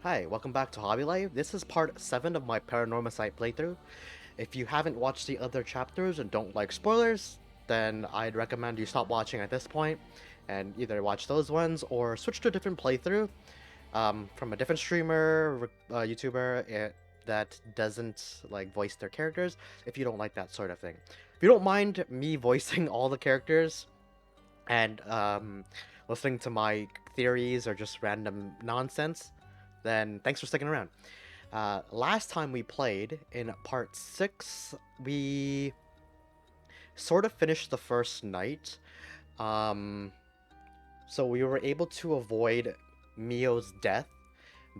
Hi, welcome back to Hobby Life. This is part 7 of my Paranormasight playthrough. If you haven't watched the other chapters and don't like spoilers, then I'd recommend you stop watching at this point and either watch those ones or switch to a different playthrough from a different streamer, YouTuber that doesn't like voice their characters if you don't like that sort of thing. If you don't mind me voicing all the characters and listening to my theories or just random nonsense, then thanks for sticking around. Last time we played in part 6, we sort of finished the first night. Um, so we were able to avoid Mio's death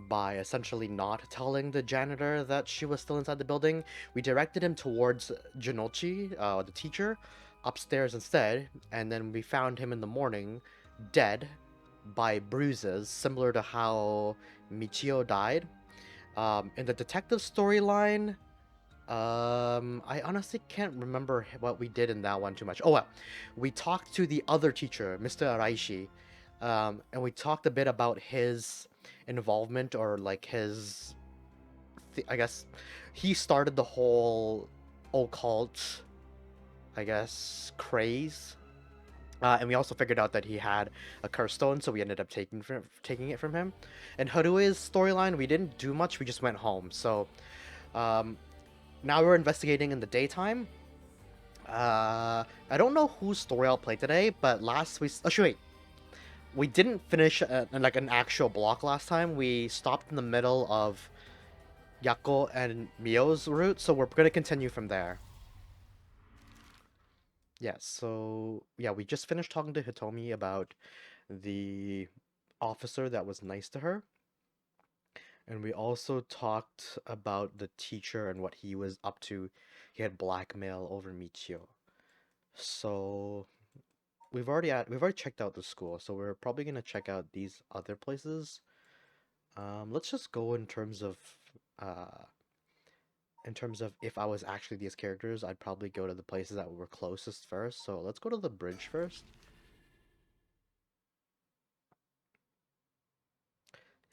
by essentially not telling the janitor that she was still inside the building. We directed him towards Jinochi, the teacher, upstairs instead, and then we found him in the morning, dead by bruises, similar to how Michio died. In the detective storyline, I honestly can't remember what we did in that one too much. Oh well, we talked to the other teacher, Mr. Araishi, and we talked a bit about his involvement or like his, I guess, he started the whole occult, I guess, craze. And we also figured out that he had a curse stone, so we ended up taking it from him. And Harue's storyline, we didn't do much. We just went home. So um, now we're investigating in the daytime. I don't know whose story I'll play today, but last we wait, we didn't finish like an actual block last time. We stopped in the middle of Yako and Mio's route, so we're gonna continue from there. Yeah, so yeah, we just finished talking to Hitomi about the officer that was nice to her, and we also talked about the teacher and what he was up to. He had blackmail over Michio. So we've already checked out the school, so we're probably gonna check out these other places. Let's just go uh in terms of if I was actually these characters, I'd probably go to the places that were closest first. So let's go to the bridge first.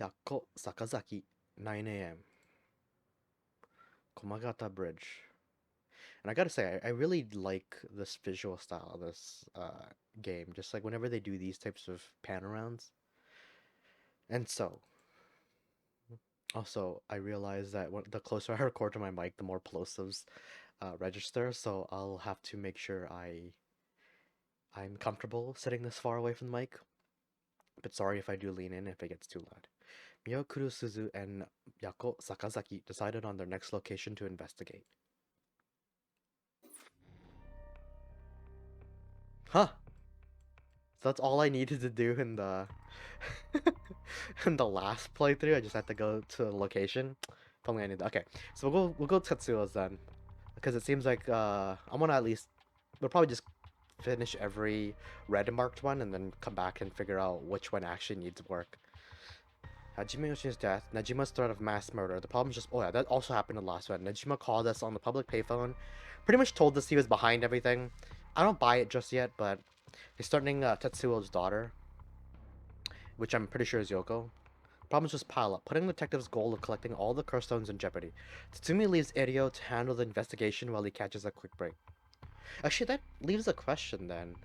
Yakko Sakazaki, 9 a.m. Komagata Bridge. And I gotta say, I really like this visual style of this game. Just like whenever they do these types of pan arounds. And so, also, I realize that the closer I record to my mic, the more plosives register. So I'll have to make sure I'm comfortable sitting this far away from the mic. But sorry if I do lean in if it gets too loud. Mio Kurusuzu and Yako Sakazaki decided on their next location to investigate. Huh. So that's all I needed to do in the in the last playthrough. I just had to go to a location. If only I knew that. Okay, so we'll go Tetsuo's then, because it seems like I'm gonna at least we'll probably just finish every red marked one and then come back and figure out which one actually needs work. Hajime Yoshi's death, Nejima's threat of mass murder. The problem is just, oh yeah, that also happened in the last one. Nejima called us on the public payphone, pretty much told us he was behind everything. I don't buy it just yet, but he's threatening Tetsuo's daughter, which I'm pretty sure is Yoko. Problems just pile up, putting the detective's goal of collecting all the curse stones in jeopardy. Tatsumi leaves Erio to handle the investigation while he catches a quick break. Actually, that leaves a question then.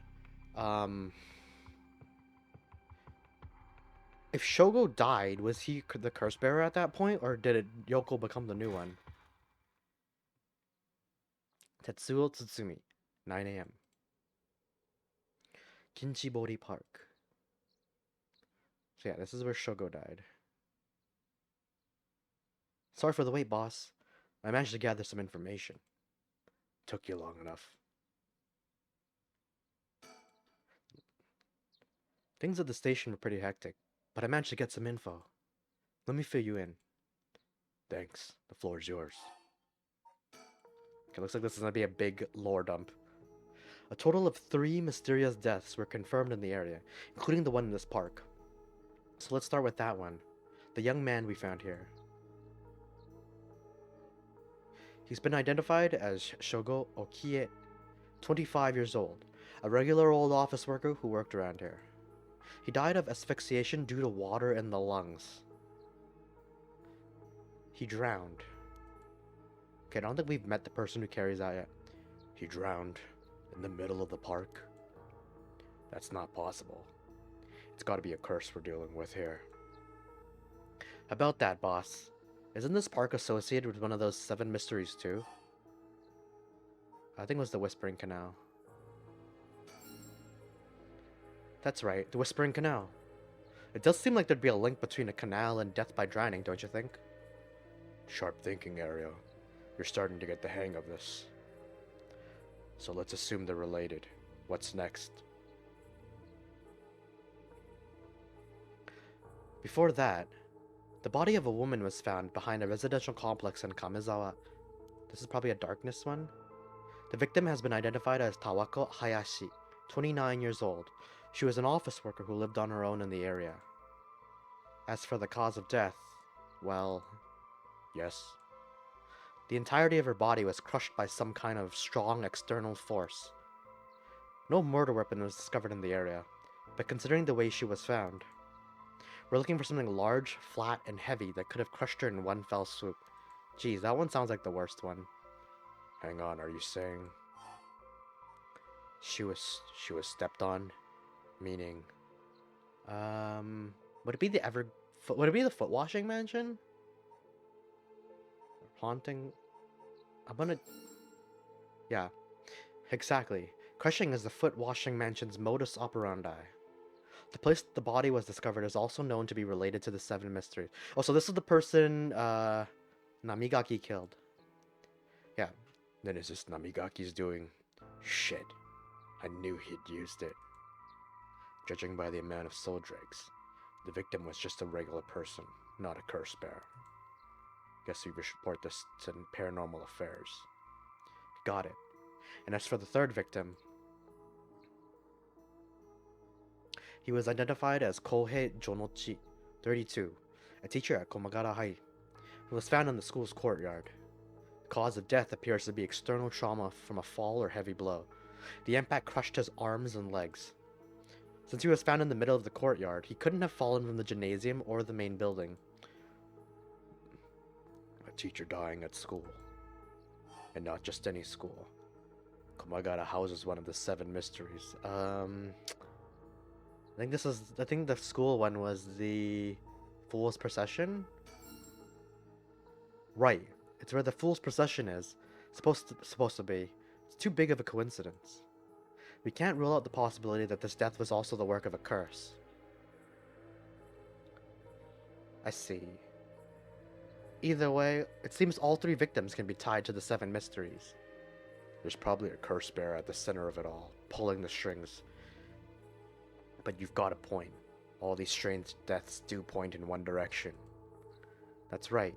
Um, if Shogo died, was he the curse bearer at that point, or did Yoko become the new one? Tetsuo Tsutsumi, 9 a.m. Kinchibori Park. So yeah, this is where Shogo died. Sorry for the wait, boss. I managed to gather some information. Took you long enough. Things at the station were pretty hectic, but I managed to get some info. Let me fill you in. Thanks. The floor is yours. Okay, looks like this is gonna be a big lore dump. A total of 3 mysterious deaths were confirmed in the area, including the one in this park. So let's start with that one. The young man we found here. He's been identified as Shogo Okie, 25 years old, a regular old office worker who worked around here. He died of asphyxiation due to water in the lungs. He drowned. Okay, I don't think we've met the person who carries out yet. He drowned in the middle of the park. That's not possible. It's gotta be a curse we're dealing with here. About that, boss. Isn't this park associated with one of those 7 mysteries too? I think it was the Whispering Canal. That's right, the Whispering Canal. It does seem like there'd be a link between a canal and death by drowning, don't you think? Sharp thinking, Ariel. You're starting to get the hang of this. So let's assume they're related. What's next? Before that, the body of a woman was found behind a residential complex in Kamezawa. This is probably a darkness one. The victim has been identified as Tawako Hayashi, 29 years old. She was an office worker who lived on her own in the area. As for the cause of death, well, yes. The entirety of her body was crushed by some kind of strong external force. No murder weapon was discovered in the area, but considering the way she was found, we're looking for something large, flat, and heavy that could have crushed her in one fell swoop. Geez, that one sounds like the worst one. Hang on, are you saying she was stepped on? Meaning, would it be the foot washing mansion? Haunting? Yeah, exactly. Crushing is the foot washing mansion's modus operandi. The place the body was discovered is also known to be related to the 7 mysteries. Oh, so this is the person, Namigaki killed. Yeah. Then is this Namigaki's doing? Shit. I knew he'd used it. Judging by the amount of soul dregs, the victim was just a regular person, not a curse bearer. Guess we should report this to Paranormal Affairs. Got it. And as for the third victim, he was identified as Kohei Jonochi, 32, a teacher at Komagara High, who was found in the school's courtyard. The cause of death appears to be external trauma from a fall or heavy blow. The impact crushed his arms and legs. Since he was found in the middle of the courtyard, he couldn't have fallen from the gymnasium or the main building. A teacher dying at school. And not just any school. Komagara houses one of the 7 mysteries. I think the school one was the Fool's Procession? Right. It's where the Fool's Procession is. Supposed to be. It's too big of a coincidence. We can't rule out the possibility that this death was also the work of a curse. I see. Either way, it seems all 3 victims can be tied to the 7 mysteries. There's probably a curse bearer at the center of it all, pulling the strings. But you've got a point. All these strange deaths do point in one direction. That's right.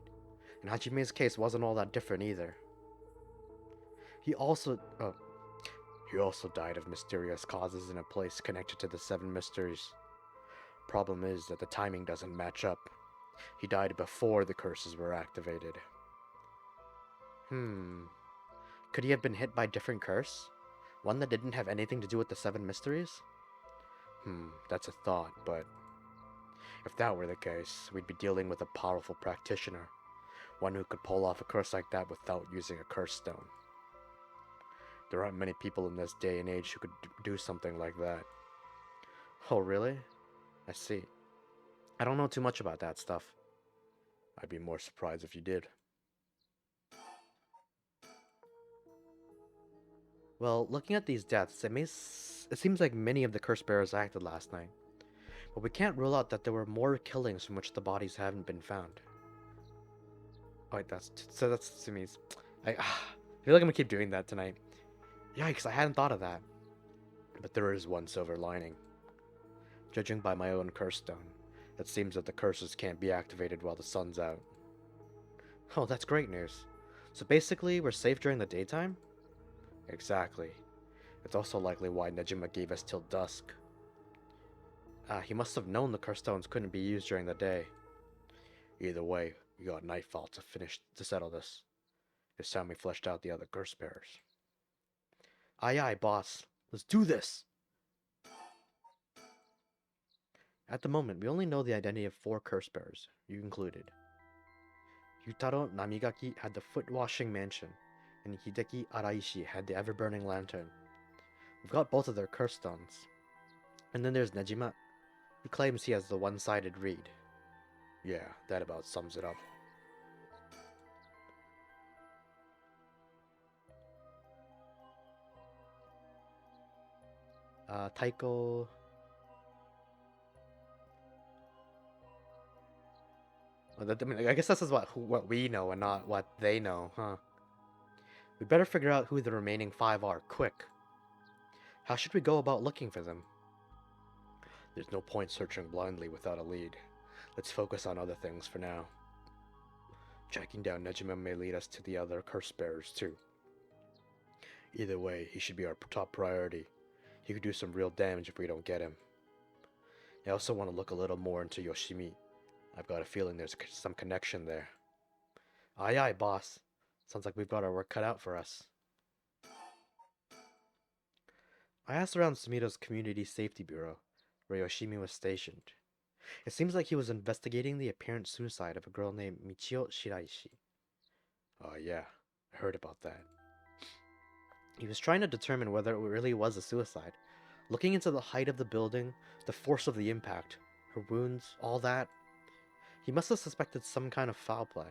And Hajime's case wasn't all that different either. He also died of mysterious causes in a place connected to the 7 mysteries. Problem is that the timing doesn't match up. He died before the curses were activated. Could he have been hit by a different curse? One that didn't have anything to do with the 7 mysteries? That's a thought, but if that were the case, we'd be dealing with a powerful practitioner. One who could pull off a curse like that without using a curse stone. There aren't many people in this day and age who could do something like that. Oh, really? I see. I don't know too much about that stuff. I'd be more surprised if you did. Well, looking at these deaths, it seems like many of the curse bearers acted last night. But we can't rule out that there were more killings from which the bodies haven't been found. Oh, wait, that's Sumi's. I feel like I'm gonna keep doing that tonight. Yikes, I hadn't thought of that. But there is one silver lining. Judging by my own curse stone, it seems that the curses can't be activated while the sun's out. Oh, that's great news. So basically, we're safe during the daytime? Exactly. It's also likely why Nejima gave us till dusk. He must have known the curse stones couldn't be used during the day. Either way, we got nightfall to settle this. It's time we fleshed out the other curse bearers. Aye aye, boss. Let's do this! At the moment, we only know the identity of 4 curse bearers, you included. Yutaro Namigaki had the foot-washing mansion, and Hideki Araishi had the ever-burning lantern. We've got both of their curse stones. And then there's Nejima, who claims he has the one-sided read. Yeah, that about sums it up. Taiko... Well, I mean, I guess this is what we know and not what they know, huh? We better figure out who the remaining 5 are, quick. How should we go about looking for them? There's no point searching blindly without a lead. Let's focus on other things for now. Tracking down Nejima may lead us to the other curse bearers too. Either way, he should be our top priority. He could do some real damage if we don't get him. I also want to look a little more into Yoshimi. I've got a feeling there's some connection there. Aye aye, boss. Sounds like we've got our work cut out for us. I asked around Sumito's Community Safety Bureau, where Yoshimi was stationed. It seems like he was investigating the apparent suicide of a girl named Michio Shiraishi. Oh yeah, I heard about that. He was trying to determine whether it really was a suicide. Looking into the height of the building, the force of the impact, her wounds, all that. He must have suspected some kind of foul play,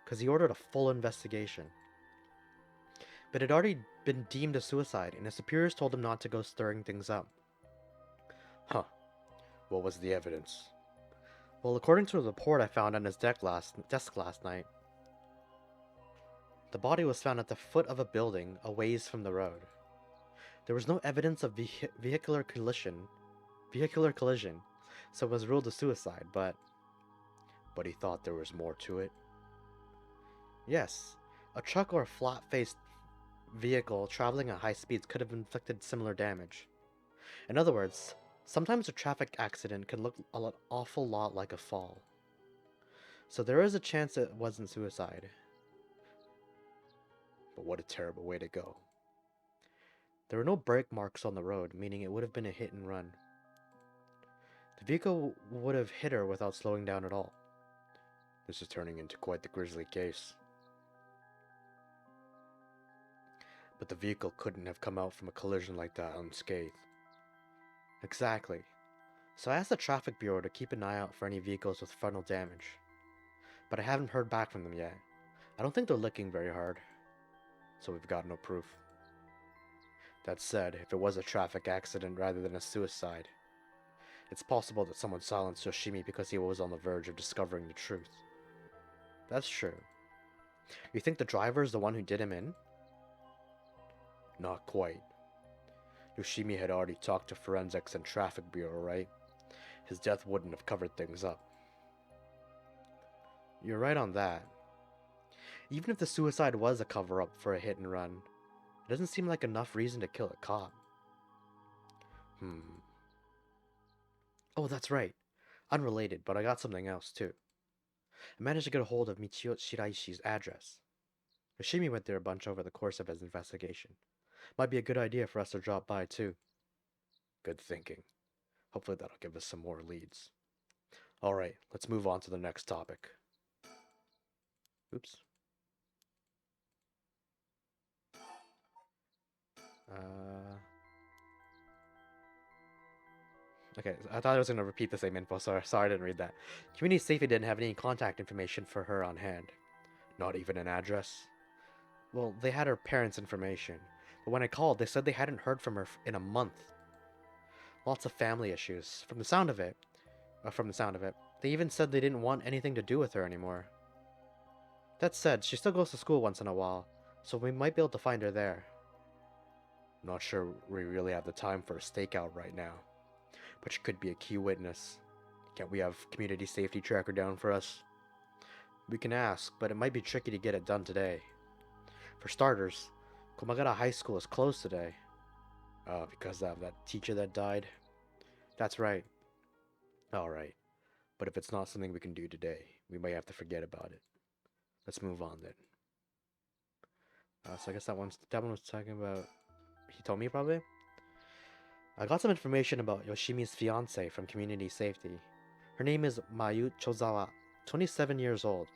because he ordered a full investigation. But it had already been deemed a suicide, and his superiors told him not to go stirring things up. Huh. What was the evidence? Well, according to a report I found on his desk last night, the body was found at the foot of a building a ways from the road. There was no evidence of vehicular collision, so it was ruled a suicide, but he thought there was more to it. Yes, a truck or a flat-faced vehicle traveling at high speeds could have inflicted similar damage. In other words, sometimes a traffic accident can look an awful lot like a fall. So there is a chance it wasn't suicide. But what a terrible way to go. There were no brake marks on the road, meaning it would have been a hit and run. The vehicle would have hit her without slowing down at all. This is turning into quite the grisly case. But the vehicle couldn't have come out from a collision like that unscathed. Exactly. So I asked the traffic bureau to keep an eye out for any vehicles with frontal damage. But I haven't heard back from them yet. I don't think they're looking very hard. So we've got no proof. That said, if it was a traffic accident rather than a suicide, it's possible that someone silenced Yoshimi because he was on the verge of discovering the truth. That's true. You think the driver is the one who did him in? Not quite. Yoshimi had already talked to Forensics and Traffic Bureau, right? His death wouldn't have covered things up. You're right on that. Even if the suicide was a cover-up for a hit and run, it doesn't seem like enough reason to kill a cop. Oh, that's right. Unrelated, but I got something else too. I managed to get a hold of Michio Shiraishi's address. Yoshimi went there a bunch over the course of his investigation. Might be a good idea for us to drop by too. Good thinking. Hopefully that'll give us some more leads. Alright, let's move on to the next topic. Oops. Okay, I thought I was going to repeat the same info, sorry I didn't read that. Community Safety didn't have any contact information for her on hand. Not even an address? Well, they had her parents' information, but when I called, they said they hadn't heard from her in a month. Lots of family issues. From the sound of it, they even said they didn't want anything to do with her anymore. That said, she still goes to school once in a while, so we might be able to find her there. Not sure we really have the time for a stakeout right now, but she could be a key witness. Can't we have Community Safety track her down for us? We can ask, but it might be tricky to get it done today. For starters, Komagara High School is closed today. Because of that teacher that died? That's right. Alright, but if it's not something we can do today, we might have to forget about it. Let's move on then. So I guess that one was talking about Hitomi probably? I got some information about Yoshimi's fiancée from Community Safety. Her name is Mayu Chozawa, 27 years old.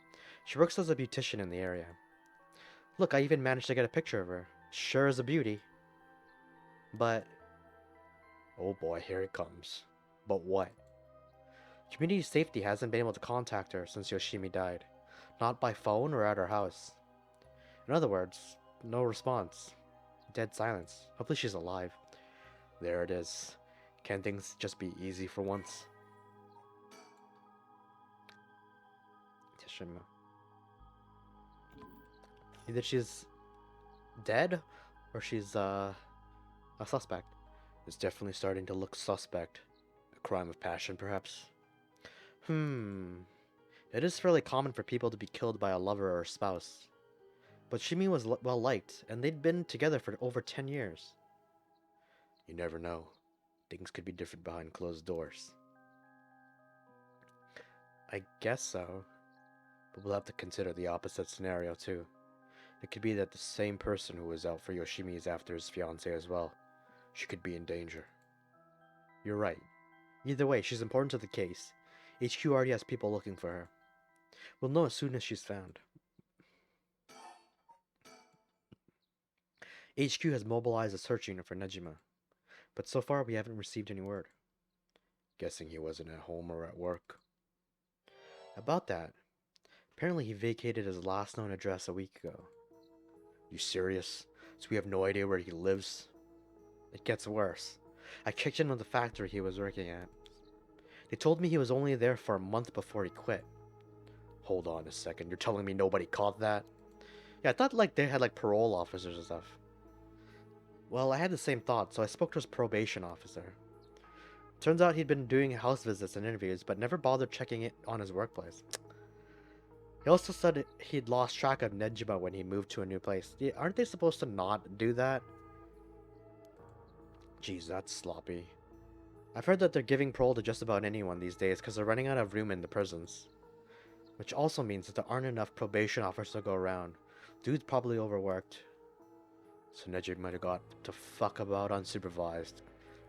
She works as a beautician in the area. Look, I even managed to get a picture of her. Sure is a beauty. But... oh boy, here it comes. But what? Community safety hasn't been able to contact her since Yoshimi died. Not by phone or at her house. In other words, no response. Dead silence. Hopefully she's alive. There it is. Can things just be easy for once? Teshima. Either she's dead or she's a suspect. It's definitely starting to look suspect. A crime of passion, perhaps? It is fairly common for people to be killed by a lover or a spouse. But Shimi was well liked, and they'd been together for over 10 years. You never know. Things could be different behind closed doors. I guess so. But we'll have to consider the opposite scenario, too. It could be that the same person who was out for Yoshimi is after his fiancée as well. She could be in danger. You're right. Either way, she's important to the case. HQ already has people looking for her. We'll know as soon as she's found. HQ has mobilized a search unit for Nejima, but so far we haven't received any word. Guessing he wasn't at home or at work. About that, apparently he vacated his last known address a week ago. You serious? So we have no idea where he lives? It gets worse. I checked in on the factory he was working at. They told me he was only there for a month before he quit. Hold on a second, you're telling me nobody caught that? Yeah, I thought like they had like parole officers and stuff. Well, I had the same thought, so I spoke to his probation officer. Turns out he'd been doing house visits and interviews, but never bothered checking it on his workplace. He also said he'd lost track of Nejima when he moved to a new place. Yeah, aren't they supposed to not do that? Jeez, that's sloppy. I've heard that they're giving parole to just about anyone these days because they're running out of room in the prisons. Which also means that there aren't enough probation officers to go around. Dude's probably overworked. So Nejima might have got to fuck about unsupervised.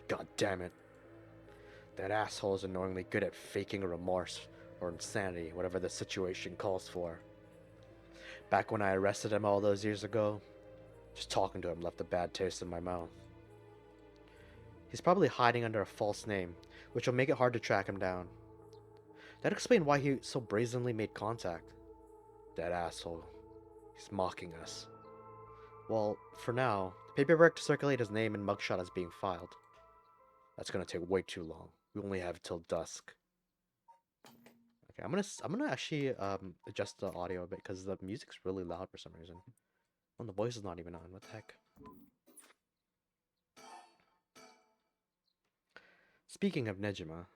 God damn it. That asshole is annoyingly good at faking remorse or insanity, whatever the situation calls for. Back when I arrested him all those years ago, just talking to him left a bad taste in my mouth. He's probably hiding under a false name, which will make it hard to track him down. That explained why he so brazenly made contact. That asshole. He's mocking us. Well, for now, paperwork to circulate his name and mugshot is being filed. That's gonna take way too long. We only have till dusk. Okay, I'm gonna actually adjust the audio a bit because the music's really loud for some reason. Oh, the voice is not even on. What the heck? Speaking of Nejima.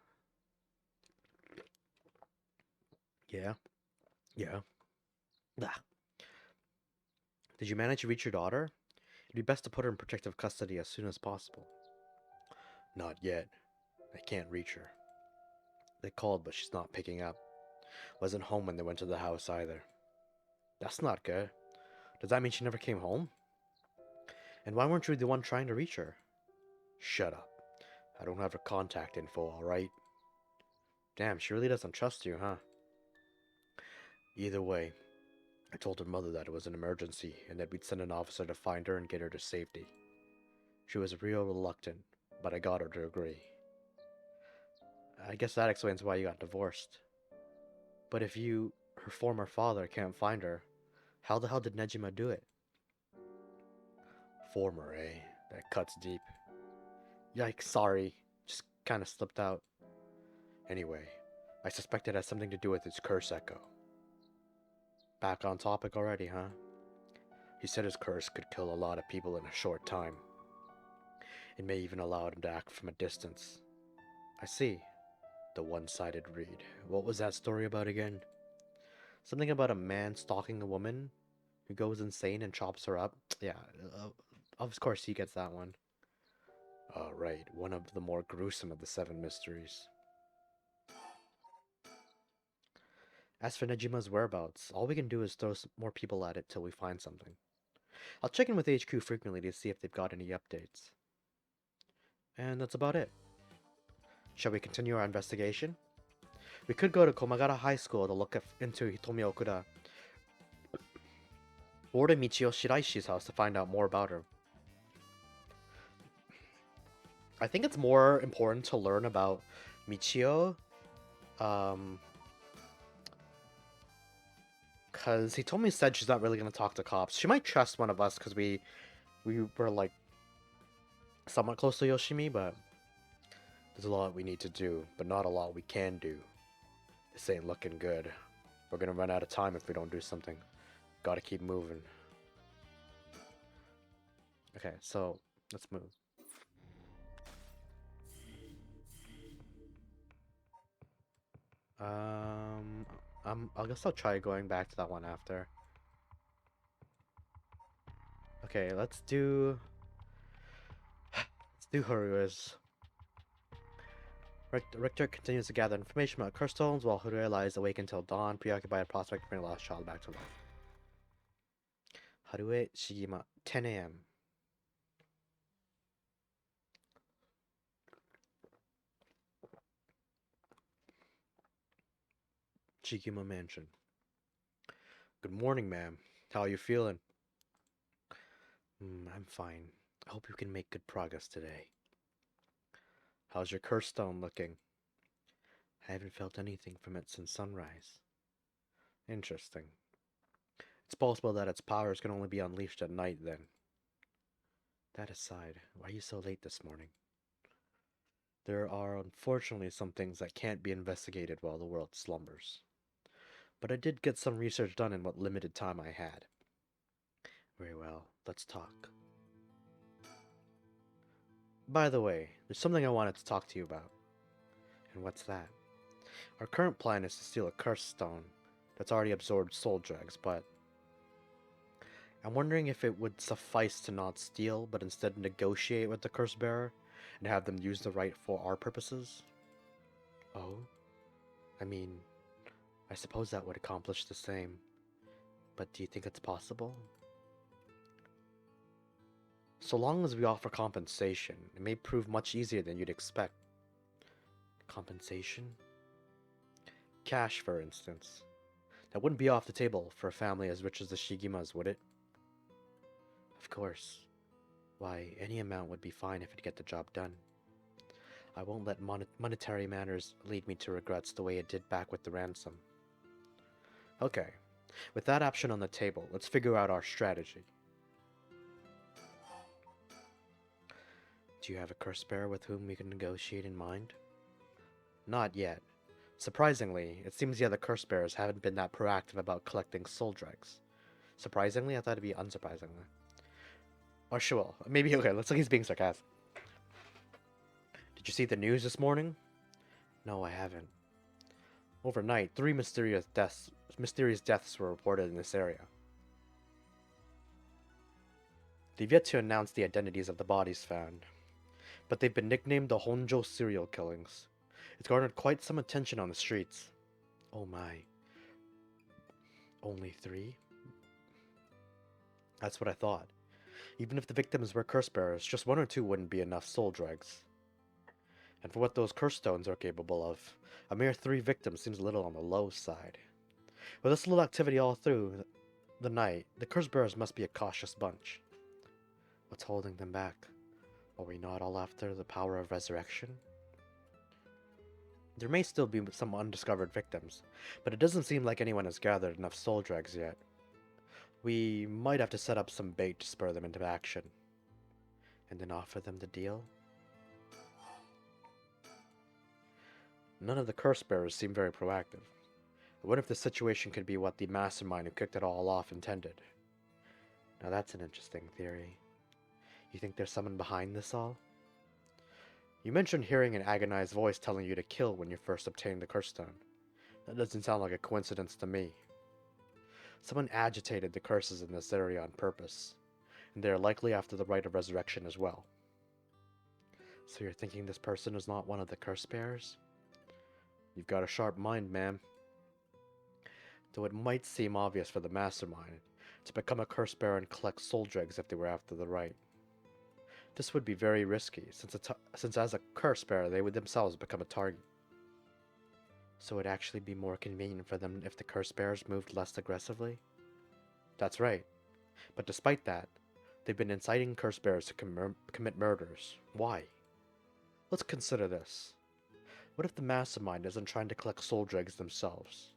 Yeah. Ah. Did you manage to reach your daughter? It'd be best to put her in protective custody as soon as possible. Not yet. I can't reach her. They called, but she's not picking up. Wasn't home when they went to the house either. That's not good. Does that mean she never came home? And why weren't you the one trying to reach her? Shut up. I don't have her contact info, alright? Damn, she really doesn't trust you, huh? Either way, I told her mother that it was an emergency and that we'd send an officer to find her and get her to safety. She was real reluctant, but I got her to agree. I guess that explains why you got divorced. But if you, her former father, can't find her, how the hell did Nejima do it? Former, eh? That cuts deep. Yikes, sorry. Just kinda slipped out. Anyway, I suspect it has something to do with its curse echo. Back on topic already, huh? He said his curse could kill a lot of people in a short time. It may even allow him to act from a distance. I see. The one-sided read. What was that story about again? Something about a man stalking a woman who goes insane and chops her up. Yeah, of course he gets that one. Right, one of the more gruesome of the 7 mysteries. As for Nejima's whereabouts, all we can do is throw some more people at it till we find something. I'll check in with HQ frequently to see if they've got any updates. And that's about it. Shall we continue our investigation? We could go to Komagara High School to look into Hitomi Okuda, Or to Michio Shiraishi's house to find out more about her. I think it's more important to learn about Michio, because he told me said she's not really gonna talk to cops. She might trust one of us because we were like somewhat close to Yoshimi, but there's a lot we need to do, but not a lot we can do. This ain't looking good. We're gonna run out of time if we don't do something. Gotta keep moving. Okay, so let's move. I guess I'll try going back to that one after. Okay, let's do Harua's. Richter continues to gather information about curse stones while Haruo lies awake until dawn, preoccupied with prospect of bringing a lost child back to life. Haruo Shigima, 10 a.m. Shigima Mansion. Good morning, ma'am. How are you feeling? I'm fine. I hope you can make good progress today. How's your curse stone looking? I haven't felt anything from it since sunrise. Interesting. It's possible that its powers can only be unleashed at night, then. That aside, why are you so late this morning? There are unfortunately some things that can't be investigated while the world slumbers. But I did get some research done in what limited time I had. Very well, let's talk. By the way, there's something I wanted to talk to you about. And what's that? Our current plan is to steal a curse stone that's already absorbed soul dregs, but I'm wondering if it would suffice to not steal, but instead negotiate with the curse bearer and have them use the right for our purposes? Oh? I mean, I suppose that would accomplish the same. But do you think it's possible? So long as we offer compensation, it may prove much easier than you'd expect. Compensation? Cash, for instance. That wouldn't be off the table for a family as rich as the Shigimas, would it? Of course. Why, any amount would be fine if it'd get the job done. I won't let monetary matters lead me to regrets the way it did back with the ransom. Okay, with that option on the table, let's figure out our strategy. Do you have a curse bearer with whom we can negotiate in mind? Not yet. Surprisingly, it seems the other curse bearers haven't been that proactive about collecting soul dregs. Surprisingly? I thought it'd be unsurprisingly. Or sure, maybe okay, looks like he's being sarcastic. Did you see the news this morning? No, I haven't. Overnight, 3 mysterious deaths were reported in this area. They've yet to announce the identities of the bodies found, but they've been nicknamed the Honjo serial killings. It's garnered quite some attention on the streets. Oh my. Only 3? That's what I thought. Even if the victims were curse bearers, just 1 or 2 wouldn't be enough soul dregs. And for what those curse stones are capable of, a mere 3 victims seems a little on the low side. With this little activity all through the night, the curse bearers must be a cautious bunch. What's holding them back? Are we not all after the power of resurrection? There may still be some undiscovered victims, but it doesn't seem like anyone has gathered enough soul dregs yet. We might have to set up some bait to spur them into action. And then offer them the deal? None of the curse bearers seem very proactive. What if the situation could be what the mastermind who kicked it all off intended? Now that's an interesting theory. You think there's someone behind this all? You mentioned hearing an agonized voice telling you to kill when you first obtained the curse stone. That doesn't sound like a coincidence to me. Someone agitated the curses in this area on purpose, and they are likely after the rite of resurrection as well. So you're thinking this person is not one of the curse bearers? You've got a sharp mind, ma'am. Though it might seem obvious for the mastermind to become a curse bearer and collect soul dregs if they were after the rite. This would be very risky, since as a curse bearer they would themselves become a target. So it'd actually be more convenient for them if the curse bearers moved less aggressively? That's right. But despite that, they've been inciting curse bearers to commit murders. Why? Let's consider this. What if the mastermind isn't trying to collect soul dregs themselves?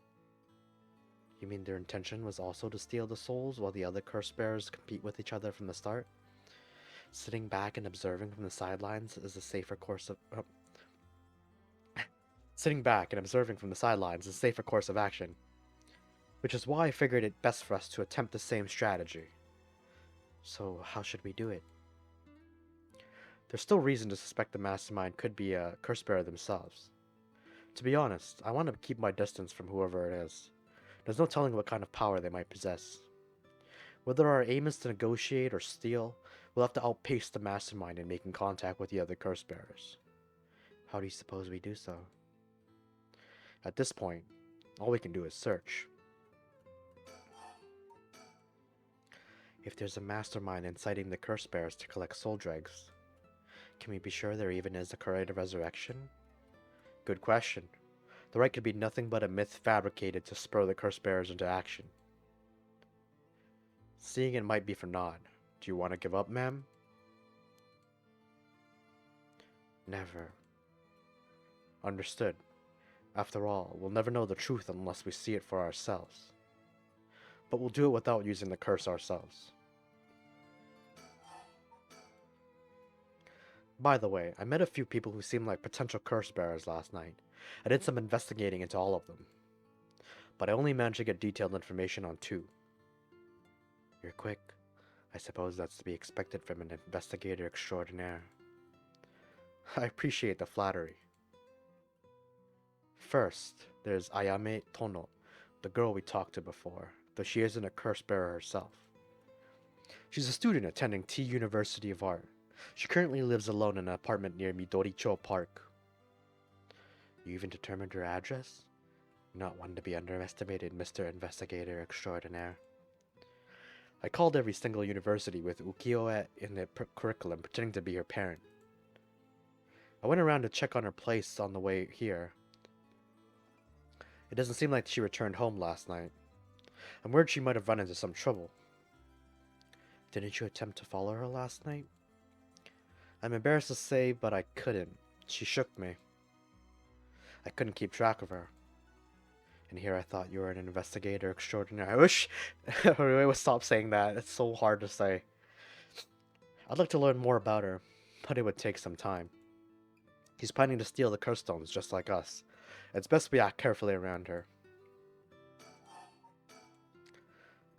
You mean their intention was also to steal the souls while the other curse bearers compete with each other from the start? Sitting back and observing from the sidelines is a safer course of Sitting back and observing from the sidelines is a safer course of action, which is why I figured it best for us to attempt the same strategy. So how should we do it? There's still reason to suspect the mastermind could be a curse bearer themselves. To be honest, I want to keep my distance from whoever it is. There's no telling what kind of power they might possess. Whether our aim is to negotiate or steal, we'll have to outpace the mastermind in making contact with the other curse bearers. How do you suppose we do so? At this point, all we can do is search. If there's a mastermind inciting the curse bearers to collect soul dregs, can we be sure there even is a Karate Resurrection? Good question. The rite could be nothing but a myth fabricated to spur the curse bearers into action. Seeing it might be for naught. Do you want to give up, ma'am? Never. Understood. After all, we'll never know the truth unless we see it for ourselves. But we'll do it without using the curse ourselves. By the way, I met a few people who seemed like potential curse bearers last night. I did some investigating into all of them, but I only managed to get detailed information on 2. You're quick. I suppose that's to be expected from an investigator extraordinaire. I appreciate the flattery. First, there's Ayame Tono, the girl we talked to before, though she isn't a curse bearer herself. She's a student attending T University of Art. She currently lives alone in an apartment near Midoricho Park. You even determined her address? Not one to be underestimated, Mr. Investigator Extraordinaire. I called every single university with ukiyo-e in the curriculum, pretending to be her parent. I went around to check on her place on the way here. It doesn't seem like she returned home last night. I'm worried she might have run into some trouble. Didn't you attempt to follow her last night? I'm embarrassed to say, but I couldn't. She shook me. I couldn't keep track of her. And here I thought you were an investigator extraordinaire. I wish everyone would stop saying that. It's so hard to say. I'd like to learn more about her, but it would take some time. She's planning to steal the curse stones just like us. It's best we act carefully around her.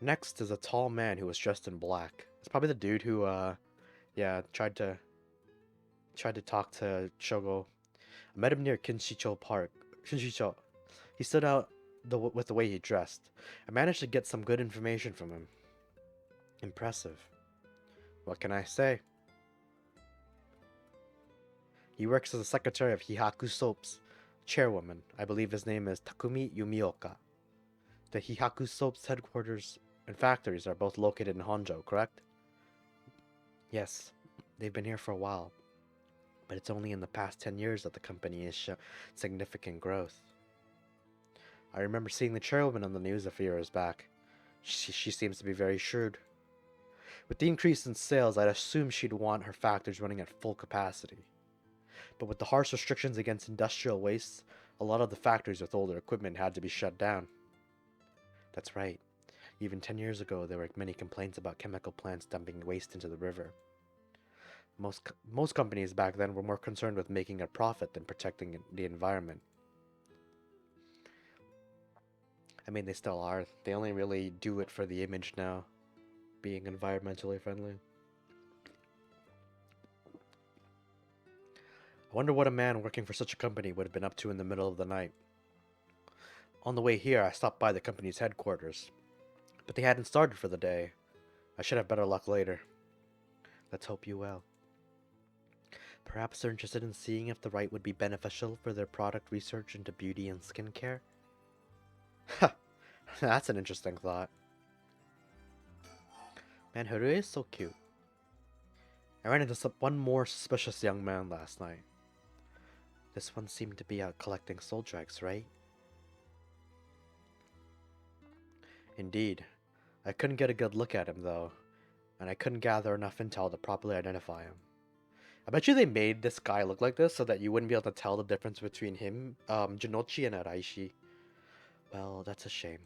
Next is a tall man who was dressed in black. It's probably the dude who, tried to talk to Shogo. I met him near Kinshicho Park. Kinshicho. He stood out with the way he dressed. I managed to get some good information from him. Impressive. What can I say? He works as a secretary of Hihaku Soap's chairwoman. I believe his name is Takumi Yumioka. The Hihaku Soap's headquarters and factories are both located in Honjo, correct? Yes, they've been here for a while, but it's only in the past 10 years that the company has shown significant growth. I remember seeing the chairwoman on the news a few years back. She seems to be very shrewd. With the increase in sales, I'd assume she'd want her factories running at full capacity. But with the harsh restrictions against industrial waste, a lot of the factories with older equipment had to be shut down. That's right. Even 10 years ago, there were many complaints about chemical plants dumping waste into the river. Most companies back then were more concerned with making a profit than protecting the environment. I mean, they still are. They only really do it for the image now, being environmentally friendly. I wonder what a man working for such a company would have been up to in the middle of the night. On the way here, I stopped by the company's headquarters, but they hadn't started for the day. I should have better luck later. Let's hope you will. Perhaps they're interested in seeing if the rite would be beneficial for their product research into beauty and skincare? Ha! That's an interesting thought. Man, Harue is so cute. I ran into one more suspicious young man last night. This one seemed to be out collecting soul dregs, right? Indeed. I couldn't get a good look at him though, and I couldn't gather enough intel to properly identify him. I bet you they made this guy look like this so that you wouldn't be able to tell the difference between him, Jinochi, and Araishi. Well, that's a shame.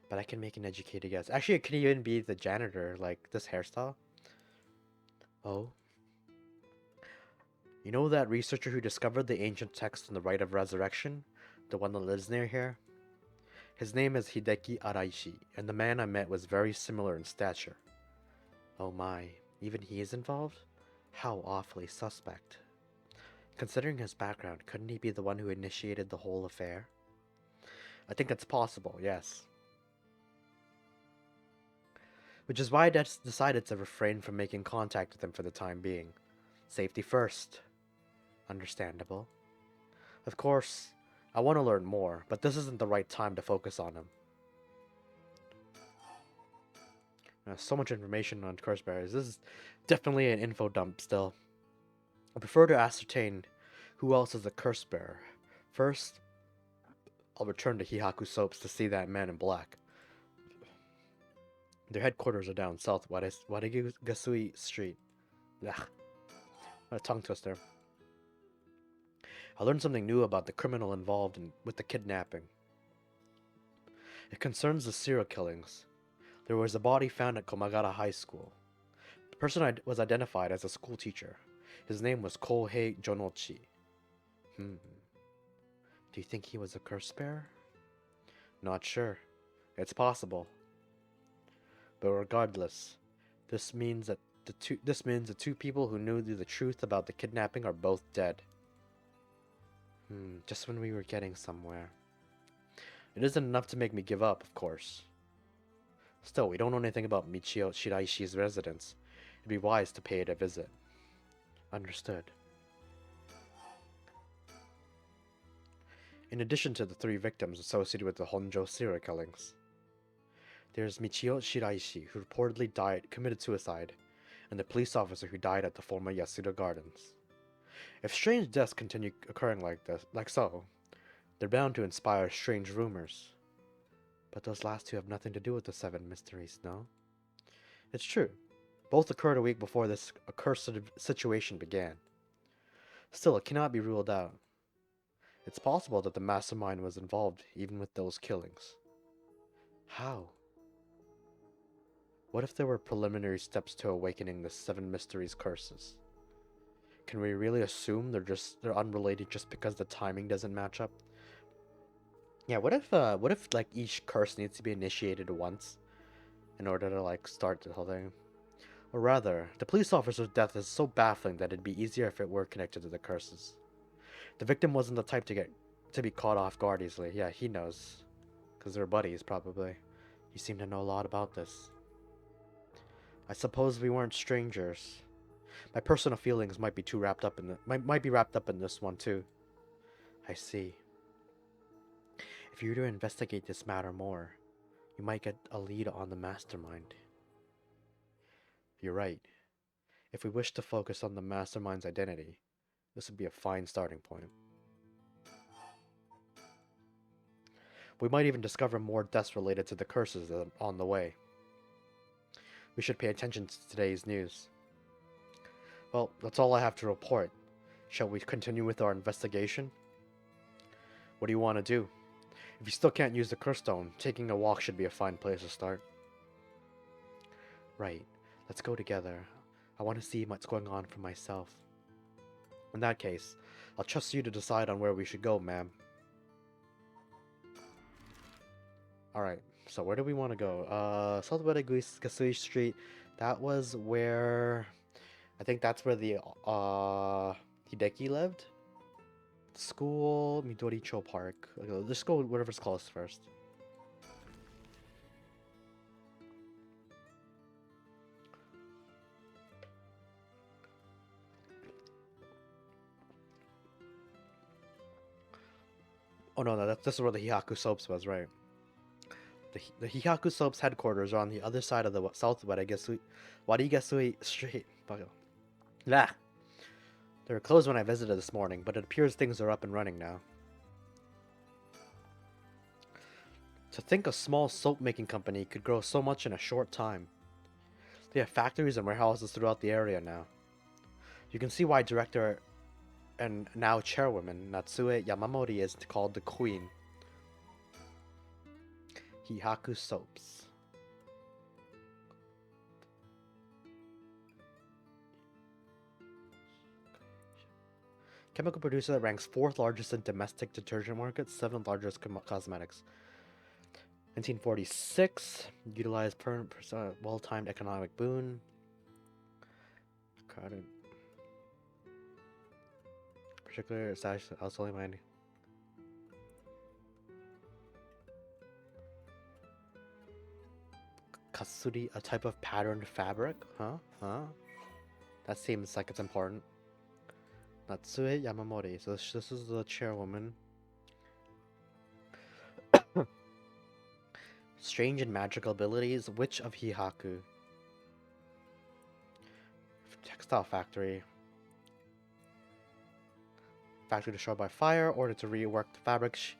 But I can make an educated guess. Actually, it could even be the janitor, like this hairstyle. Oh? You know that researcher who discovered the ancient text on the rite of resurrection? The one that lives near here? His name is Hideki Araishi, and the man I met was very similar in stature. Oh my, even he is involved? How awfully suspect. Considering his background, couldn't he be the one who initiated the whole affair? I think it's possible, yes. Which is why I decided to refrain from making contact with him for the time being. Safety first. Understandable. Of course, I want to learn more, but this isn't the right time to focus on him. So much information on curse bearers. This is definitely an info dump still. I prefer to ascertain who else is a curse bearer. First, I'll return to Hihaku Soaps to see that man in black. Their headquarters are down south, Warigasui Street. Ugh. What a tongue twister. I learned something new about the criminal involved with the kidnapping. It concerns the serial killings. There was a body found at Komagara High School. The person was identified as a school teacher. His name was Kohei Jonochi. Do you think he was a curse bearer? Not sure. It's possible. But regardless, this means the two people who knew the truth about the kidnapping are both dead. Just when we were getting somewhere. It isn't enough to make me give up, of course. Still, we don't know anything about Michio Shiraishi's residence. It'd be wise to pay it a visit. Understood. In addition to the 3 victims associated with the Honjo serial killings, there's Michio Shiraishi, who reportedly committed suicide, and the police officer who died at the former Yasuda Gardens. If strange deaths continue occurring like so, they're bound to inspire strange rumors. But those last 2 have nothing to do with the 7 mysteries, no? It's true. Both occurred a week before this accursed situation began. Still, it cannot be ruled out. It's possible that the mastermind was involved even with those killings. How? What if there were preliminary steps to awakening the 7 mysteries curses? Can we really assume they're unrelated just because the timing doesn't match up? Yeah, what if like each curse needs to be initiated once in order to like start the whole thing? Or rather, the police officer's death is so baffling that it'd be easier if it were connected to the curses. The victim wasn't the type to be caught off guard easily. Yeah, he knows. Because they're buddies, probably. You seem to know a lot about this. I suppose we weren't strangers. My personal feelings might be wrapped up in this one too. I see. If you were to investigate this matter more, you might get a lead on the mastermind. You're right. If we wish to focus on the mastermind's identity, this would be a fine starting point. We might even discover more deaths related to the curses that are on the way. We should pay attention to today's news. Well, that's all I have to report. Shall we continue with our investigation? What do you want to do? If you still can't use the curse stone, taking a walk should be a fine place to start. Right. Let's go together. I want to see what's going on for myself. In that case, I'll trust you to decide on where we should go, ma'am. Alright, so where do we want to go? South Gasui Street. That was where... I think that's where the Hideki lived. School, Midoricho Park. Okay, let's go whatever's close first. Oh no, this is where the Hihaku Soaps was, right? The Hihaku Soaps headquarters are on the other side of the South Warigasui Street. Nah. They were closed when I visited this morning, but it appears things are up and running now. To think a small soap-making company could grow so much in a short time. They have factories and warehouses throughout the area now. You can see why director and now chairwoman Natsue Yamamori is called the Queen. Hihaku Soaps. Chemical producer that ranks 4th largest in domestic detergent market, 7th largest cosmetics. 1946, utilized well-timed economic boon. Crowded. Particular stash also mining. Kasuri, a type of patterned fabric? Huh? That seems like it's important. Natsue Yamamori. So this is the chairwoman. Strange and magical abilities. Witch of Hihaku. Textile factory. Factory destroyed by fire. Ordered to rework the fabrics.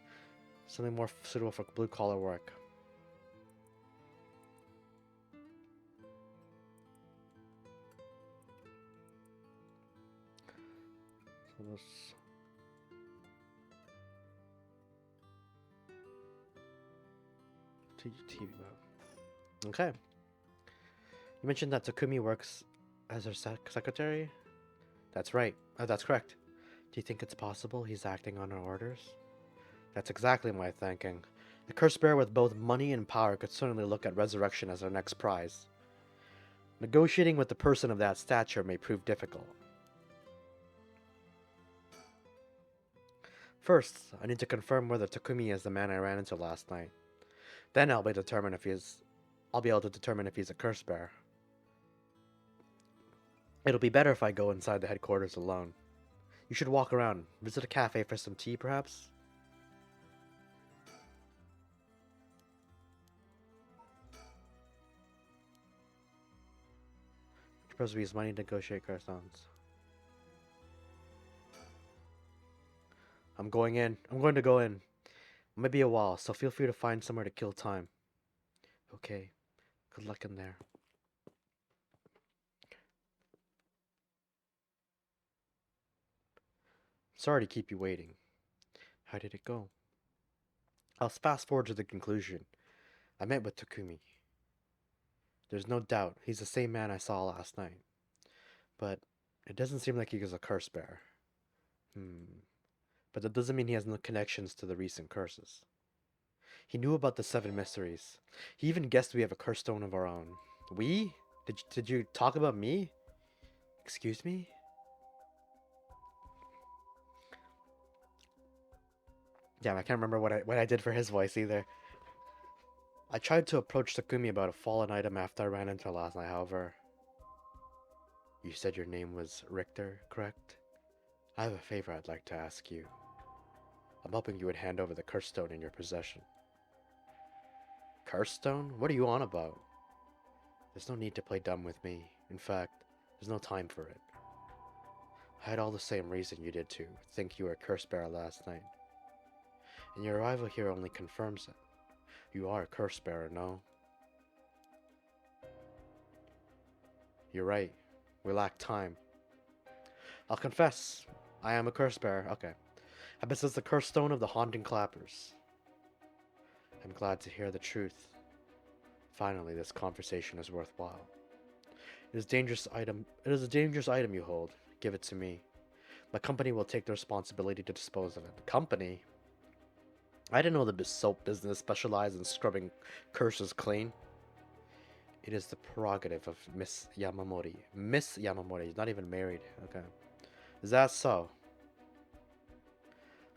Something more suitable for blue collar work. So this. TV. Okay. You mentioned that Takumi works as her secretary? That's right. That's correct. Do you think it's possible he's acting on her orders? That's exactly my thinking. The curse bearer with both money and power could certainly look at resurrection as our next prize. Negotiating with a person of that stature may prove difficult. First, I need to confirm whether Takumi is the man I ran into last night. Then I'll be able to determine if he's a curse bearer. It'll be better if I go inside the headquarters alone. You should walk around. Visit a cafe for some tea, perhaps? You're supposed to use money to negotiate correspondence. I'm going in. I'm going to go in. It might be a while, so feel free to find somewhere to kill time. Okay. Good luck in there. Sorry to keep you waiting. How did it go? I'll fast forward to the conclusion. I met with Takumi. There's no doubt he's the same man I saw last night. But it doesn't seem like he was a curse bearer. But that doesn't mean he has no connections to the recent curses. He knew about the 7 mysteries. He even guessed we have a curse stone of our own. We? Did you talk about me? Excuse me? Damn, I can't remember what I did for his voice either. I tried to approach Takumi about a fallen item after I ran into her last night, however... You said your name was Richter, correct? I have a favor I'd like to ask you. I'm hoping you would hand over the curse stone in your possession. Curse stone? What are you on about? There's no need to play dumb with me. In fact, there's no time for it. I had all the same reason you did to think you were a curse bearer last night. And your arrival here only confirms it. You are a curse bearer, no? You're right. We lack time. I'll confess. I am a curse bearer. Okay. I possess the curse stone of the haunting clappers. I'm glad to hear the truth. Finally, this conversation is worthwhile. It is a dangerous item you hold. Give it to me. My company will take the responsibility to dispose of it. The company? I didn't know the soap business specialized in scrubbing curses clean. It is the prerogative of Miss Yamamori. Miss Yamamori is not even married. Okay. Is that so?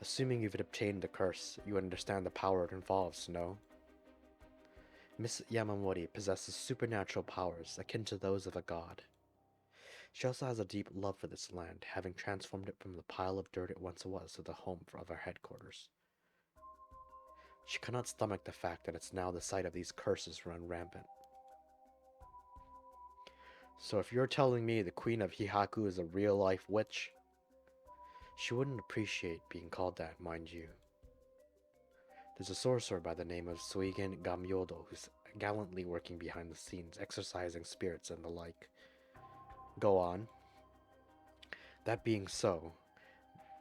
Assuming you've obtained the curse, you understand the power it involves, no? Miss Yamamori possesses supernatural powers akin to those of a god. She also has a deep love for this land, having transformed it from the pile of dirt it once was to the home of our headquarters. She cannot stomach the fact that it's now the site of these curses run rampant. So if you're telling me the Queen of Hihaku is a real-life witch, she wouldn't appreciate being called that, mind you. There's a sorcerer by the name of Suigen Gamyodo who's gallantly working behind the scenes, exorcising spirits and the like. Go on. That being so,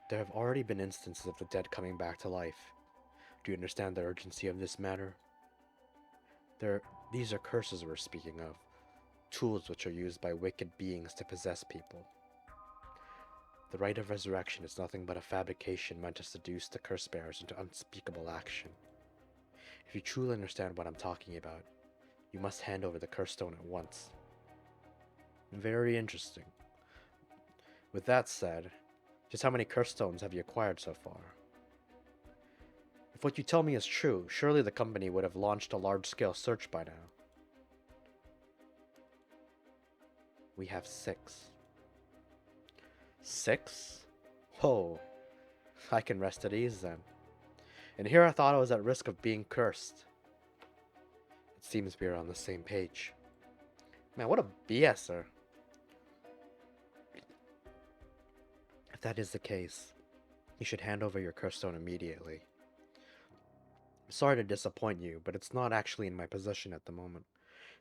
there have already been instances of the dead coming back to life. Do you understand the urgency of this matter? These are curses we're speaking of, tools which are used by wicked beings to possess people. The rite of resurrection is nothing but a fabrication meant to seduce the curse bearers into unspeakable action. If you truly understand what I'm talking about, you must hand over the curse stone at once. Very interesting. With that said, just how many curse stones have you acquired so far? If what you tell me is true, surely the company would have launched a large-scale search by now. We have 6. 6? Whoa. I can rest at ease then. And here I thought I was at risk of being cursed. It seems we are on the same page. Man, what a BSer. If that is the case, you should hand over your curse stone immediately. I'm sorry to disappoint you, but it's not actually in my possession at the moment.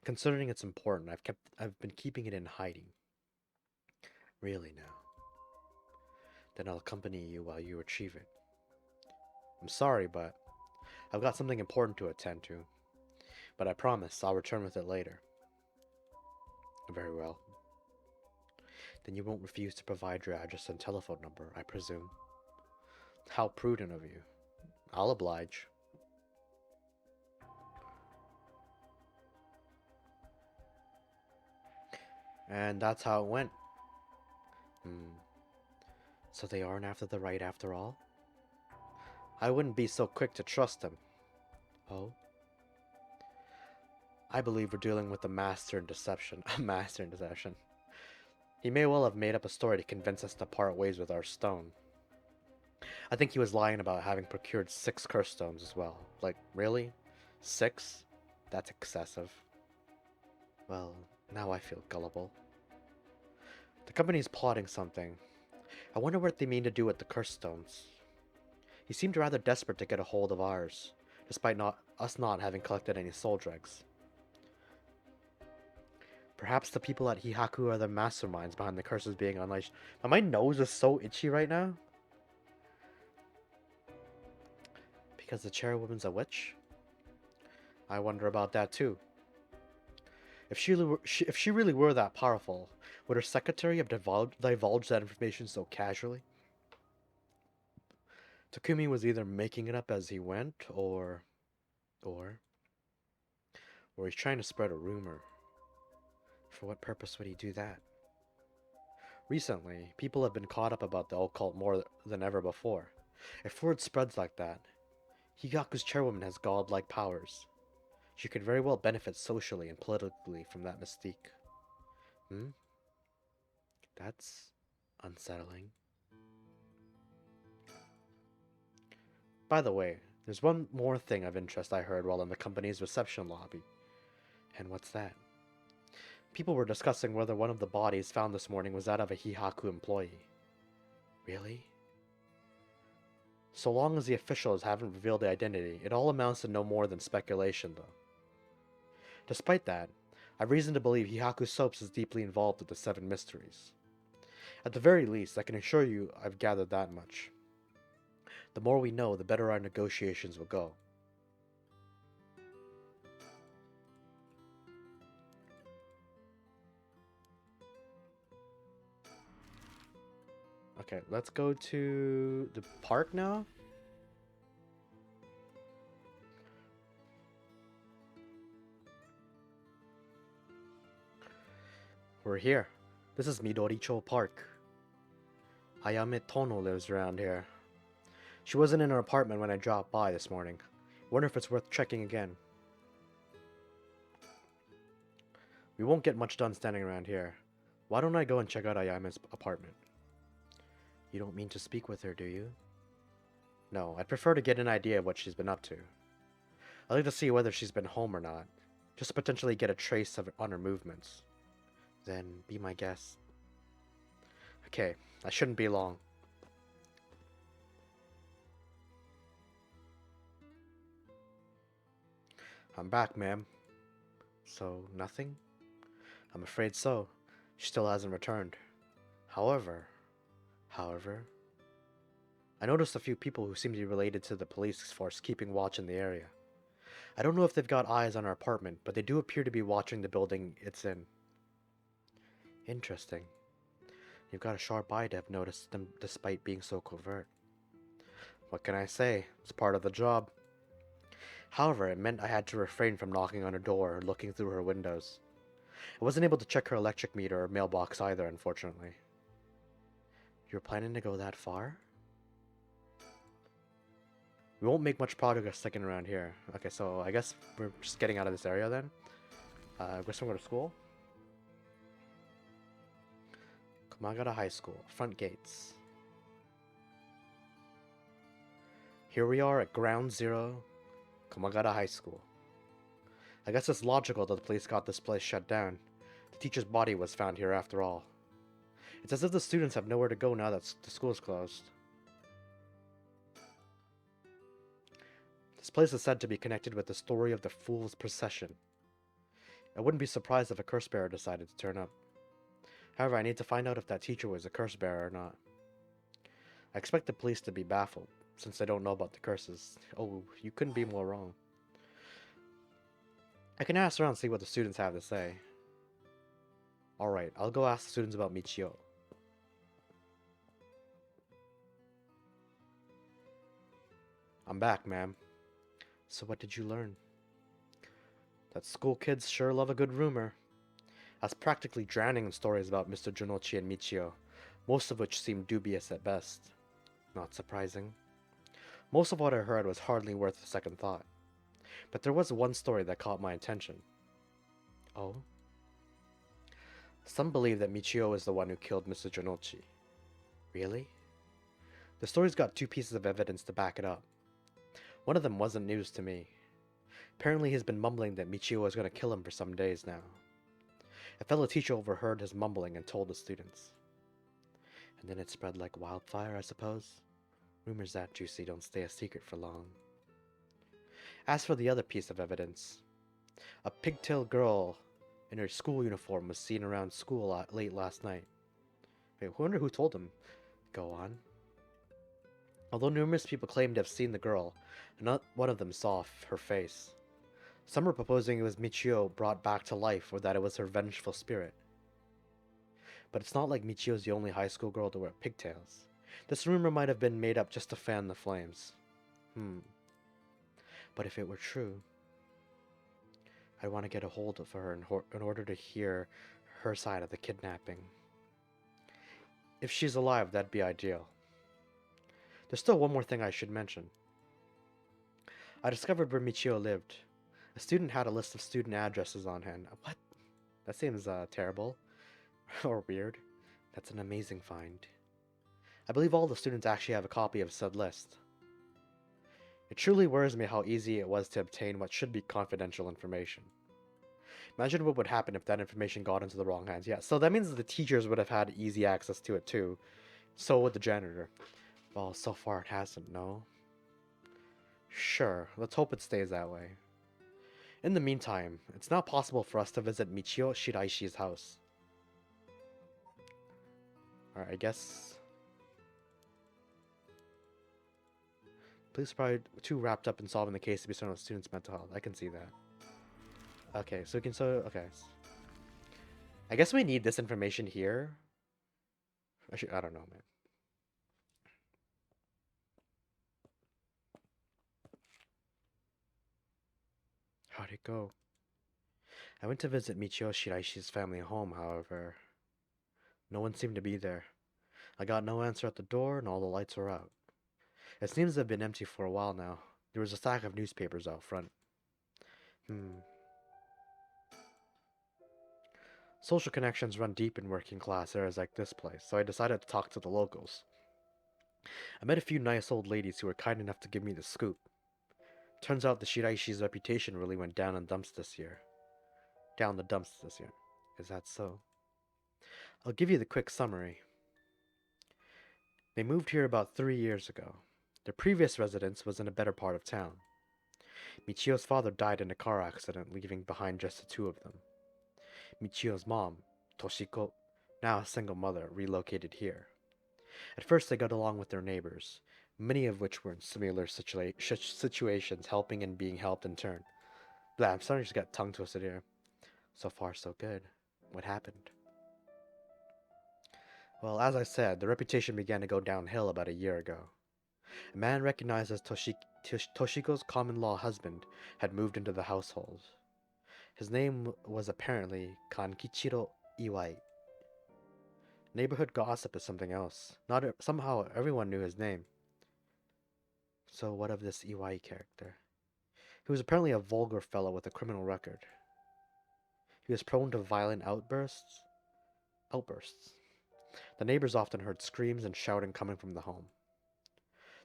Considering it's important, I've been keeping it in hiding. Really now. Then I'll accompany you while you retrieve it. I'm sorry, but I've got something important to attend to. But I promise I'll return with it later. Very well. Then you won't refuse to provide your address and telephone number, I presume. How prudent of you. I'll oblige. And that's how it went. So they aren't after the right after all? I wouldn't be so quick to trust them. Oh? I believe we're dealing with a master in deception. A master in deception. He may well have made up a story to convince us to part ways with our stone. I think he was lying about having procured 6 curse stones as well. Like, really? 6? That's excessive. Well, now I feel gullible. The company's plotting something. I wonder what they mean to do with the curse stones. He seemed rather desperate to get a hold of ours, despite us not having collected any soul dregs. Perhaps the people at Hihaku are the masterminds behind the curses being unleashed. My nose is so itchy right now. Because the chairwoman's a witch? I wonder about that too. If she really were that powerful, would her secretary have divulged that information so casually? Takumi was either making it up as he went, or he's trying to spread a rumor. For what purpose would he do that? Recently, people have been caught up about the occult more than ever before. If word spreads like that, Higaku's chairwoman has godlike powers. She could very well benefit socially and politically from that mystique. That's unsettling. By the way, there's one more thing of interest I heard while in the company's reception lobby. And what's that? People were discussing whether one of the bodies found this morning was that of a Hihaku employee. Really? So long as the officials haven't revealed the identity, it all amounts to no more than speculation, though. Despite that, I've reason to believe Hihaku Soaps is deeply involved with the 7 mysteries. At the very least, I can assure you I've gathered that much. The more we know, the better our negotiations will go. Okay, let's go to the park now. We're here. This is Midoricho Park. Ayame Tono lives around here. She wasn't in her apartment when I dropped by this morning. Wonder if it's worth checking again. We won't get much done standing around here. Why don't I go and check out Ayame's apartment? You don't mean to speak with her, do you? No, I'd prefer to get an idea of what she's been up to. I'd like to see whether she's been home or not, just to potentially get a trace on her movements. Then be my guest. Okay, I shouldn't be long. I'm back, ma'am. So, nothing? I'm afraid so. She still hasn't returned. However, I noticed a few people who seem to be related to the police force keeping watch in the area. I don't know if they've got eyes on our apartment, but they do appear to be watching the building it's in. Interesting. You've got a sharp eye to have noticed them despite being so covert. What can I say? It's part of the job. However, it meant I had to refrain from knocking on her door or looking through her windows. I wasn't able to check her electric meter or mailbox either, unfortunately. You're planning to go that far? We won't make much progress sticking around here. Okay, so I guess we're just getting out of this area then. I guess we'll go to school. Kamagata High School, front gates. Here we are at Ground Zero, Kamagata High School. I guess it's logical that the police got this place shut down. The teacher's body was found here after all. It's as if the students have nowhere to go now that the school's closed. This place is said to be connected with the story of the Fool's Procession. I wouldn't be surprised if a curse bearer decided to turn up. However, I need to find out if that teacher was a curse bearer or not. I expect the police to be baffled, since they don't know about the curses. Oh, you couldn't be more wrong. I can ask around and see what the students have to say. Alright, I'll go ask the students about Michio. I'm back, ma'am. So what did you learn? That school kids sure love a good rumor. I was practically drowning in stories about Mr. Jonochi and Michio, most of which seemed dubious at best. Not surprising. Most of what I heard was hardly worth a second thought. But there was one story that caught my attention. Oh? Some believe that Michio is the one who killed Mr. Jonochi. Really? The story's got two pieces of evidence to back it up. One of them wasn't news to me. Apparently he's been mumbling that Michio was going to kill him for some days now. A fellow teacher overheard his mumbling and told the students. And then it spread like wildfire, I suppose. Rumors that juicy don't stay a secret for long. As for the other piece of evidence, a pigtail girl in her school uniform was seen around school late last night. I wonder who told him. Go on. Although numerous people claimed to have seen the girl, not one of them saw her face. Some were proposing it was Michio brought back to life or that it was her vengeful spirit. But it's not like Michio's the only high school girl to wear pigtails. This rumor might have been made up just to fan the flames. But if it were true, I'd want to get a hold of her in order to hear her side of the kidnapping. If she's alive, that'd be ideal. There's still one more thing I should mention. I discovered where Michio lived. A student had a list of student addresses on hand. What? That seems terrible. Or weird. That's an amazing find. I believe all the students actually have a copy of said list. It truly worries me how easy it was to obtain what should be confidential information. Imagine what would happen if that information got into the wrong hands. Yeah, so that means that the teachers would have had easy access to it too. So would the janitor. Well, so far it hasn't, no? Sure, let's hope it stays that way. In the meantime, it's not possible for us to visit Michio Shiraishi's house. Alright, I guess... Police are probably too wrapped up in solving the case to be concerned with students' mental health. I can see that. Okay, so we can okay. I guess we need this information here. I don't know, man. How'd it go? I went to visit Michio Shiraishi's family home, however. No one seemed to be there. I got no answer at the door, and all the lights were out. It seems to have been empty for a while now. There was a stack of newspapers out front. Social connections run deep in working class areas like this place, so I decided to talk to the locals. I met a few nice old ladies who were kind enough to give me the scoop. Turns out the Shiraishi's reputation really went down in dumps this year. Down the dumps this year. Is that so? I'll give you the quick summary. They moved here about 3 years ago. Their previous residence was in a better part of town. Michio's father died in a car accident, leaving behind just the two of them. Michio's mom, Toshiko, now a single mother, relocated here. At first, they got along with their neighbors, many of which were in similar situations, helping and being helped in turn. Blah, I'm starting to get tongue twisted here. So far, so good. What happened? Well, as I said, the reputation began to go downhill about a year ago. A man recognized as Toshiko's common-law husband had moved into the household. His name was apparently Kankichiro Iwai. Neighborhood gossip is something else. Somehow everyone knew his name. So what of this Iwai character? He was apparently a vulgar fellow with a criminal record. He was prone to violent outbursts. The neighbors often heard screams and shouting coming from the home.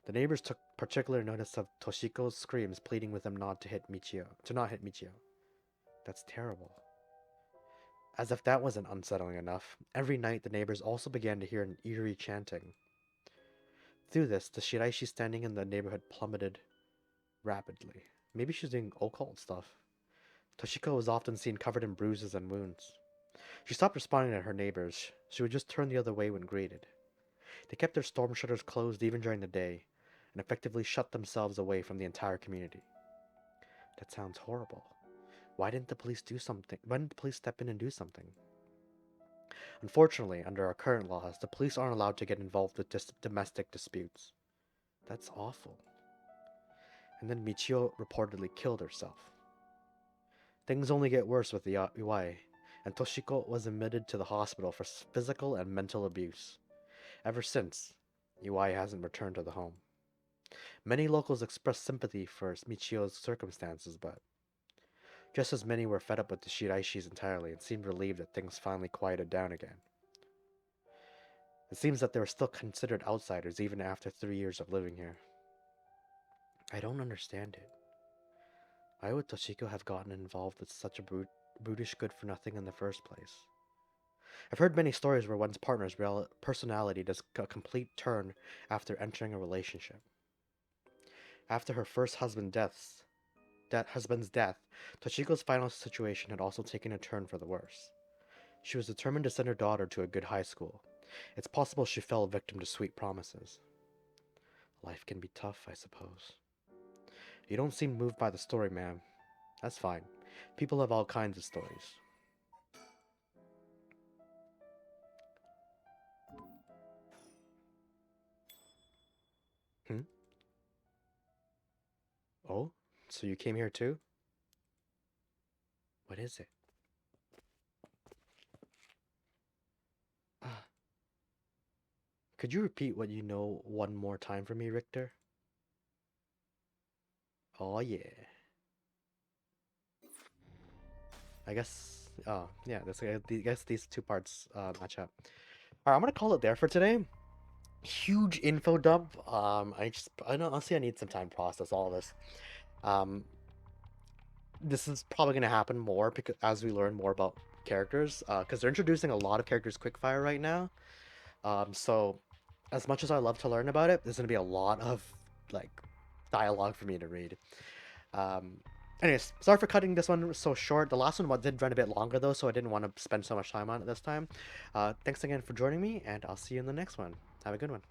The neighbors took particular notice of Toshiko's screams, pleading with him not to hit Michio. That's terrible. As if that wasn't unsettling enough, every night the neighbors also began to hear an eerie chanting. Through this, the shiraishi standing in the neighborhood plummeted rapidly. Maybe she's doing occult stuff. Toshiko was often seen covered in bruises and wounds. She stopped responding to her neighbors. She would just turn the other way when greeted. They kept their storm shutters closed even during the day, and effectively shut themselves away from the entire community. That sounds horrible. Why didn't the police do something? Why didn't the police step in and do something? Unfortunately, under our current laws, the police aren't allowed to get involved with domestic disputes. That's awful. And then Michio reportedly killed herself. Things only get worse with the Iwai, and Toshiko was admitted to the hospital for physical and mental abuse. Ever since, Iwai hasn't returned to the home. Many locals expressed sympathy for Michio's circumstances, but just as many were fed up with the Shiraishis entirely and seemed relieved that things finally quieted down again. It seems that they were still considered outsiders even after 3 years of living here. I don't understand it. Why would Toshiko have gotten involved with such a brutish good-for-nothing in the first place? I've heard many stories where one's partner's personality does a complete turn after entering a relationship. After her first husband's death, Toshiko's final situation had also taken a turn for the worse. She was determined to send her daughter to a good high school. It's possible she fell victim to sweet promises. Life can be tough, I suppose. You don't seem moved by the story, ma'am. That's fine. People have all kinds of stories. Hmm? Oh? So you came here too? What is it? Ah. Could you repeat what you know one more time for me, Richter? Oh yeah. I guess, oh, yeah, I guess these two parts match up. Alright, I'm gonna call it there for today. Huge info dump. Honestly, I need some time to process all this. This is probably gonna happen more because as we learn more about characters, because they're introducing a lot of characters quickfire right now. So as much as I love to learn about it, there's gonna be a lot of like dialogue for me to read. Anyways, sorry for cutting this one so short. The last one did run a bit longer though, so I didn't want to spend so much time on it this time. Thanks again for joining me, and I'll see you in the next one. Have a good one.